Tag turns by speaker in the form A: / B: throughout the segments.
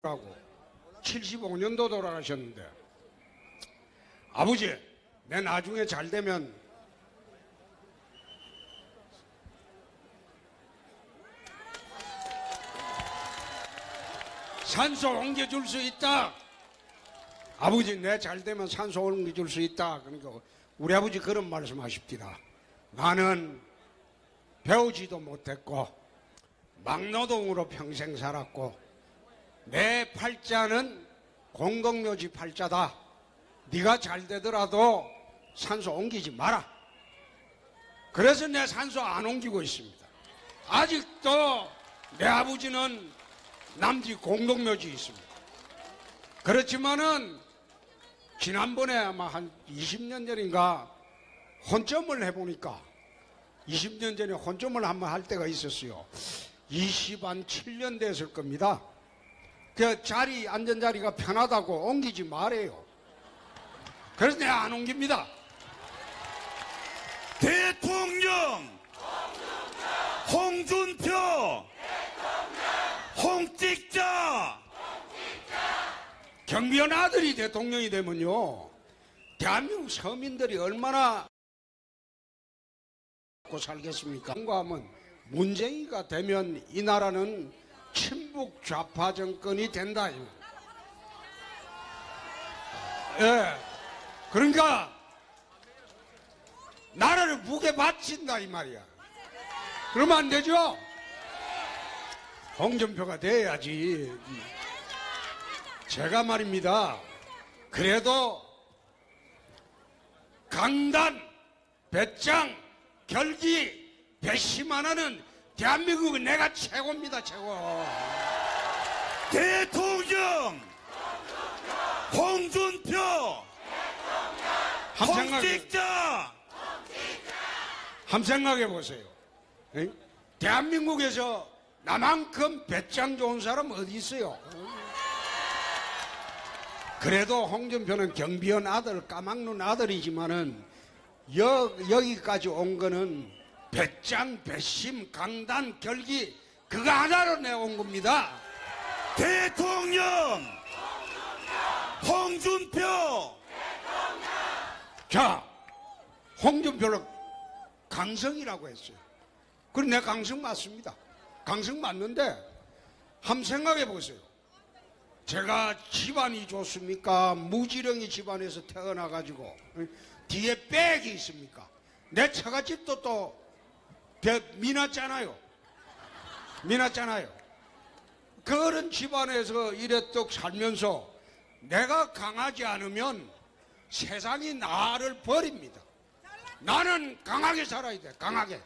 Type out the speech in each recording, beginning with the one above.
A: 라고 75년도 돌아가셨는데, 아버지, 내 나중에 잘 되면 산소 옮겨줄 수 있다. 아버지, 내 잘 되면 산소 옮겨줄 수 있다. 그러니까 우리 아버지 그런 말씀하십니다. 나는 배우지도 못했고 막노동으로 평생 살았고 내 팔자는 공동묘지 팔자다. 네가 잘 되더라도 산소 옮기지 마라. 그래서 내 산소 안 옮기고 있습니다. 아직도 내 아버지는 남지 공동묘지 있습니다. 그렇지만은 지난번에 아마 한 20년 전인가 혼점을 해보니까 20년 전에 혼점을 한번 할 때가 있었어요. 27년 됐을 겁니다. 그 자리, 앉은 자리가 편하다고 옮기지 말아요. 그래서 내가 안 옮깁니다.
B: 대통령 홍준표 홍찍자.
A: 경비원 아들이 대통령이 되면요, 대한민국 서민들이 얼마나 먹고 살겠습니까? 하면 문재인이가 되면 이 나라는 친북 좌파 정권이 된다. 예, 그러니까 나라를 무게 바친다 이 말이야. 그러면 안 되죠. 홍준표가 돼야지. 제가 말입니다. 그래도 강단, 배짱, 결기, 배심 하나는 대한민국은 내가 최고입니다. 최고.
B: 대통령 홍준표 홍찍자.
A: 한번 생각해 보세요. 대한민국에서 나만큼 배짱 좋은 사람 어디 있어요? 그래도 홍준표는 경비원 아들, 까막눈 아들이지만은 여기까지 온 거는 배짱, 배심, 강단, 결기 그거 하나로 내온 겁니다.
B: 대통령 홍준표.
A: 자, 홍준표를 강성이라고 했어요. 그래, 내가 강성 맞습니다. 강성 맞는데 한번 생각해 보세요. 제가 집안이 좋습니까? 무지렁이 집안에서 태어나가지고 뒤에 백이 있습니까? 내 처갓집도 또 미났잖아요. 미났잖아요. 그런 집안에서 이랬듯 살면서 내가 강하지 않으면 세상이 나를 버립니다. 나는 강하게 살아야 돼. 강하게.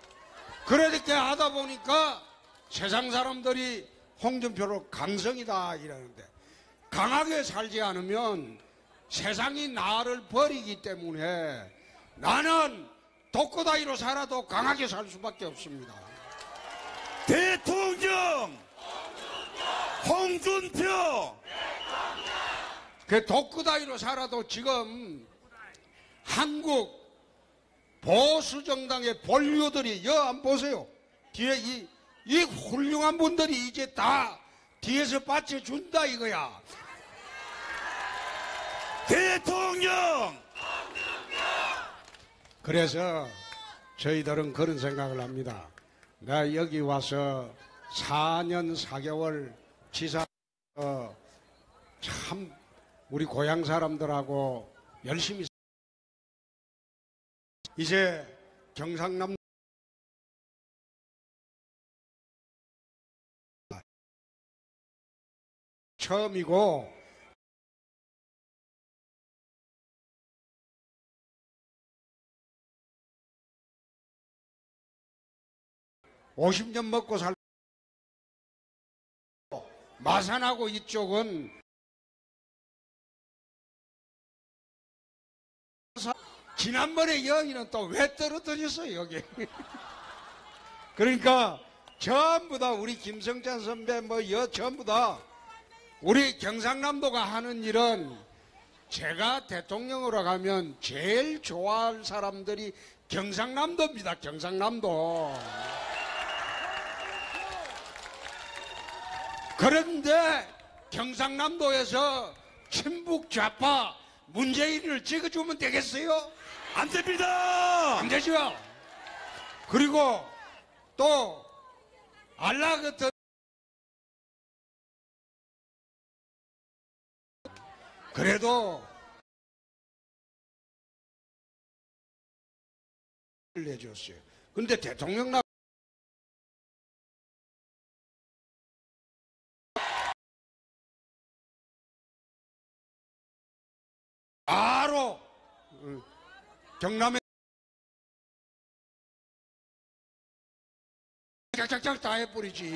A: 그렇게 하다 보니까 세상 사람들이 홍준표를 강성이다 이러는데, 강하게 살지 않으면 세상이 나를 버리기 때문에 나는 독고다이로 살아도 강하게 살 수밖에 없습니다.
B: 대통령 홍준표.
A: 그 독고다이로 살아도 지금 한국 보수 정당의 본류들이 안 보세요. 뒤에 이 훌륭한 분들이 이제 다 뒤에서 받쳐준다 이거야.
B: 대통령.
A: 그래서 저희들은 그런 생각을 합니다. 나 여기 와서 4년 4개월 지사 참 우리 고향 사람들하고 열심히 이제 경상남 처음이고 (50년) 먹고 살 마산하고 이쪽은 지난번에 여기는 또 왜 떨어뜨렸어요 여기. 그러니까 전부 다 우리 김성찬 선배 전부 다 우리 경상남도가 하는 일은, 제가 대통령으로 가면 제일 좋아할 사람들이 경상남도입니다. 경상남도. 그런데 경상남도에서 친북 좌파 문재인을 찍어주면 되겠어요?
B: 안 됩니다.
A: 안 되죠? 그리고 또 알라 같은 그래도 내줬어요. 근데 대통령 바로 경남에 짝짝짝 다 해버리지.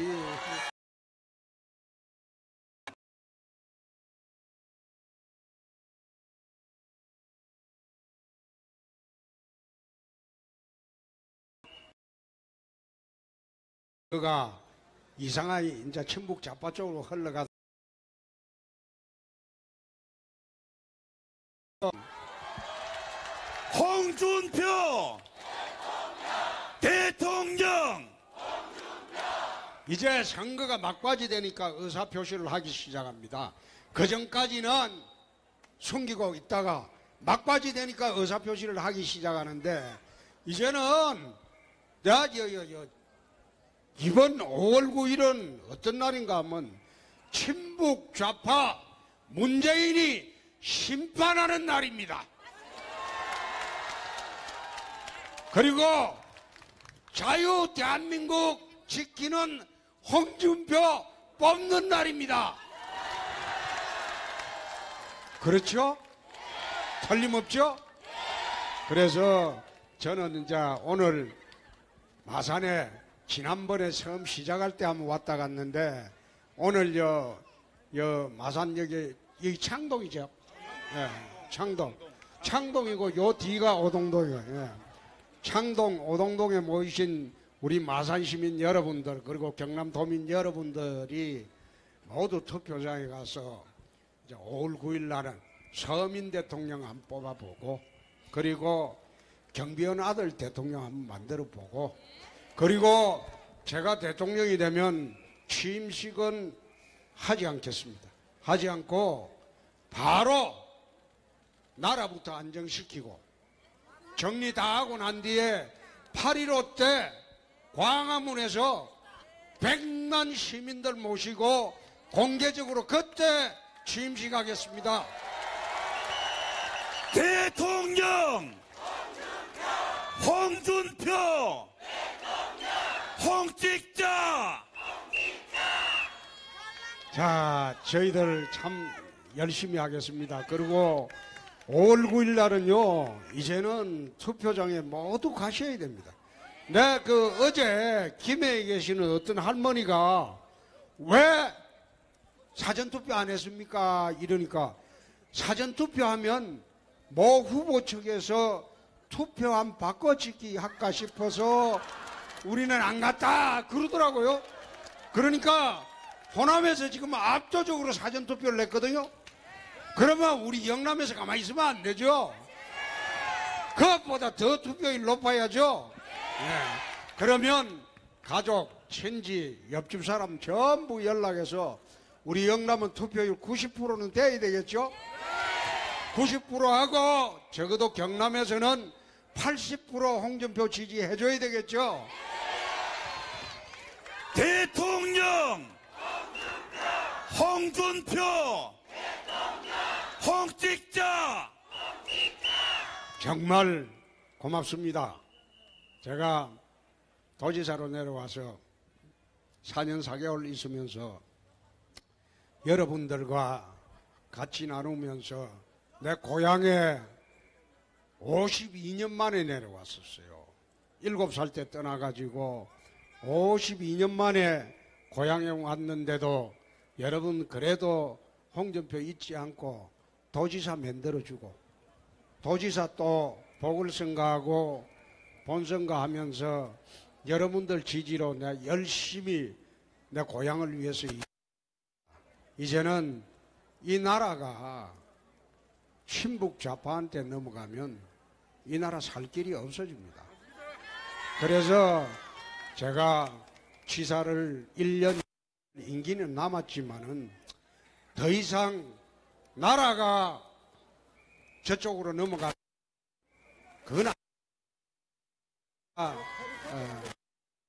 A: 그가 이상하게 이제 친북 좌파 쪽으로 흘러가.
B: 홍준표 대통령.
A: 이제 선거가 막바지 되니까 의사표시를 하기 시작합니다. 그 전까지는 숨기고 있다가 막바지 되니까 의사표시를 하기 시작하는데 이제는 이번 5월 9일은 어떤 날인가 하면 친북 좌파 문재인이 심판하는 날입니다. 그리고 자유 대한민국 지키는 홍준표 뽑는 날입니다. 그렇죠? 틀림없죠? 그래서 저는 이제 오늘 마산에 지난번에 처음 시작할 때 한번 왔다 갔는데 오늘 마산역에 여기 창동이죠? 예, 창동이고 요 뒤가 오동동이에요. 예. 창동 오동동에 모이신 우리 마산 시민 여러분들 그리고 경남 도민 여러분들이 모두 투표장에 가서 이제 5월 9일 날은 서민 대통령 한번 뽑아보고 그리고 경비원 아들 대통령 한번 만들어보고 그리고 제가 대통령이 되면 취임식은 하지 않겠습니다. 하지 않고 바로 나라부터 안정시키고 정리 다 하고 난 뒤에 8.15 때 광화문에서 100만 시민들 모시고 공개적으로 그때 취임식 하겠습니다.
B: 대통령 홍준표 홍찍자.
A: 자, 저희들 참 열심히 하겠습니다. 그리고 5월 9일 날은요, 이제는 투표장에 모두 가셔야 됩니다. 네, 어제 김해에 계시는 어떤 할머니가 왜 사전투표 안 했습니까? 이러니까 사전투표하면 모 후보 측에서 투표함 바꿔짓기 할까 싶어서 우리는 안 갔다 그러더라고요. 그러니까 호남에서 지금 압도적으로 사전투표를 냈거든요. 그러면 우리 영남에서 가만히 있으면 안 되죠. 그것보다 더 투표율 높아야죠. 네. 그러면 가족, 친지, 옆집 사람 전부 연락해서 우리 영남은 투표율 90%는 돼야 되겠죠. 90%하고 적어도 경남에서는 80% 홍준표 지지해줘야 되겠죠.
B: 대통령 홍준표 홍찍자.
A: 정말 고맙습니다. 제가 도지사로 내려와서 4년 4개월 있으면서 여러분들과 같이 나누면서 내 고향에 52년 만에 내려왔었어요. 7살 때 떠나가지고 52년 만에 고향에 왔는데도 여러분 그래도 홍준표 잊지 않고 도지사 만들어주고 도지사 또 보궐선거하고 본선거 하면서 여러분들 지지로 내가 열심히 내 고향을 위해서 이제는 이 나라가 친북 좌파한테 넘어가면 이 나라 살 길이 없어집니다. 그래서 제가 지사를 1년 임기는 남았지만은 더 이상 나라가 저쪽으로 넘어가 그건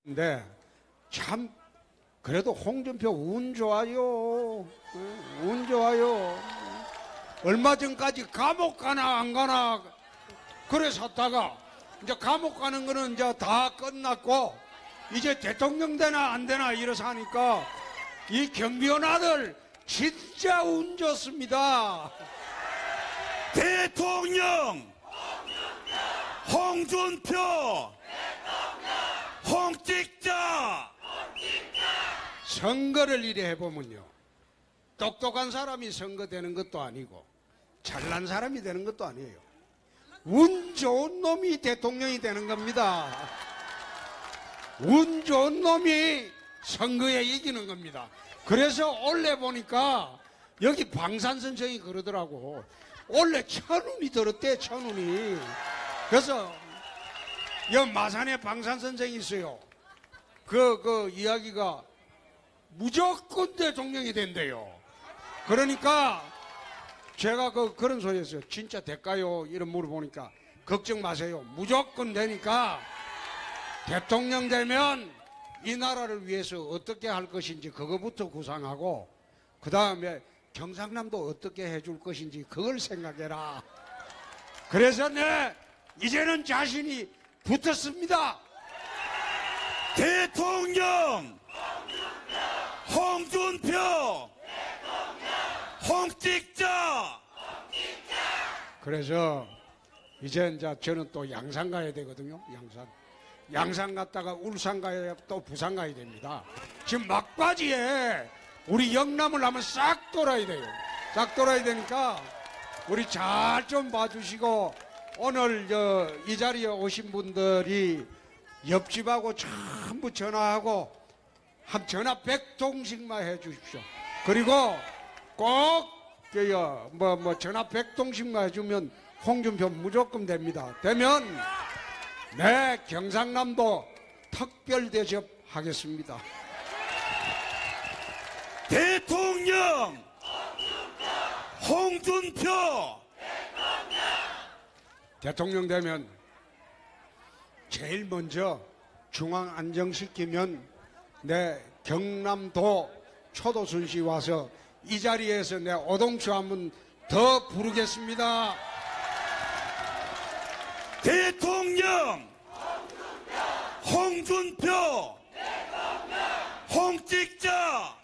A: 근데 참 그래도 홍준표 운 좋아요. 운 좋아요. 얼마 전까지 감옥 가나 안 가나 그래 샀다가 이제 감옥 가는 거는 이제 다 끝났고 이제 대통령 되나 안 되나 이래서 하니까 이 경비원 아들 진짜 운 좋습니다.
B: 대통령 홍준표 홍찍자.
A: 선거를 이래 해보면요, 똑똑한 사람이 선거되는 것도 아니고 잘난 사람이 되는 것도 아니에요. 운 좋은 놈이 대통령이 되는 겁니다. 운 좋은 놈이 선거에 이기는 겁니다. 그래서 원래 보니까 여기 방산 선생이 그러더라고. 원래 1,000원이 들었대, 1,000원이. 그래서 여기 마산에 방산 선생이 있어요. 그 이야기가 무조건 대통령이 된대요. 그러니까 제가 그런 소리 했어요. 진짜 될까요? 이런 물어보니까 걱정 마세요. 무조건 되니까 대통령 되면 이 나라를 위해서 어떻게 할 것인지 그거부터 구상하고 그 다음에 경상남도 어떻게 해줄 것인지 그걸 생각해라. 그래서 이제는 자신이 붙었습니다.
B: 대통령 홍준표 홍찍자.
A: 그래서 이제 저는 또 양산 가야 되거든요. 양산 갔다가 울산 가야 또 부산 가야 됩니다. 지금 막바지에 우리 영남을 한번 싹 돌아야 돼요. 싹 돌아야 되니까 우리 잘 좀 봐주시고 오늘 이 자리에 오신 분들이 옆집하고 전부 전화하고 한 전화 100통씩만 해 주십시오. 그리고 꼭 전화 100통씩만 해주면 홍준표 무조건 됩니다. 되면 경상남도 특별 대접하겠습니다.
B: 대통령 홍준표
A: 대통령 되면 제일 먼저 중앙 안정시키면 경남도 초도순 씨 와서 이 자리에서 오동초 한번 더 부르겠습니다.
B: 대통령 홍준표 홍찍자.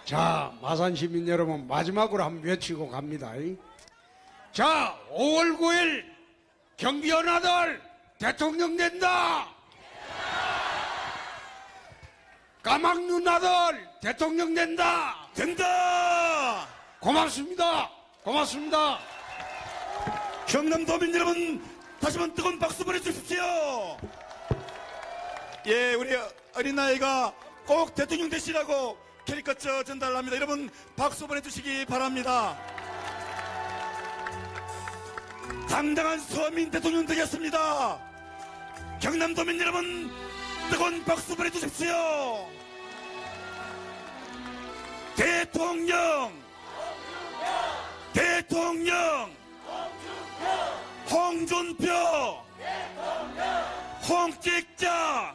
A: 자, 마산 시민 여러분 마지막으로 한번 외치고 갑니다. 자, 5월 9일 경비원 아들 대통령 된다. 까막눈 아들 대통령 된다. 고맙습니다. 고맙습니다.
B: 경남도민 여러분 다시 한번 뜨거운 박수 보내주십시오. 예, 우리 어린아이가 꼭 대통령 되시라고 캐리커처 전달합니다. 여러분 박수 보내주시기 바랍니다. 당당한 서민 대통령 되겠습니다. 경남도민 여러분 뜨거운 박수 보내주십시오. 대통령 홍준표 홍찍자.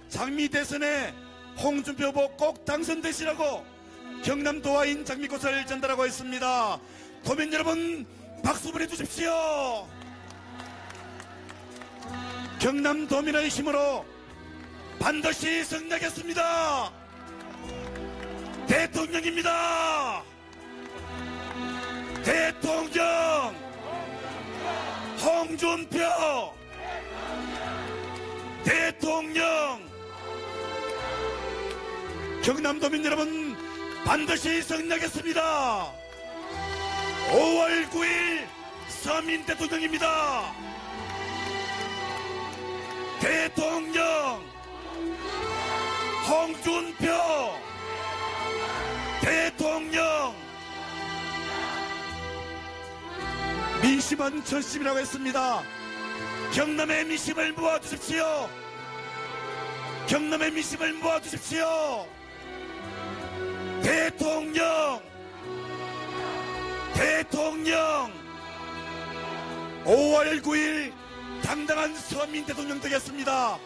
B: 장미 대선에 홍준표 후보 꼭 당선되시라고 경남도화인 장미꽃을 전달하고 있습니다. 도민 여러분 박수 보내주십시오. 경남도민의 힘으로 반드시 승리하겠습니다. 대통령입니다. 대통령 홍준표 대통령. 경남도민 여러분 반드시 승리하겠습니다. 5월 9일 서민 대통령입니다. 대통령 홍준표 대통령. 민심은 전심이라고 했습니다. 경남의 민심을 모아주십시오. 경남의 민심을 모아주십시오. 대통령 5월 9일 당당한 서민 대통령 되겠습니다.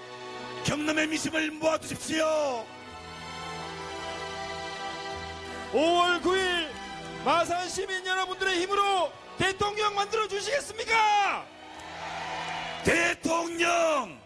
B: 경남의 민심을 모아두십시오.
C: 5월 9일 마산 시민 여러분들의 힘으로 대통령 만들어 주시겠습니까?
B: 대통령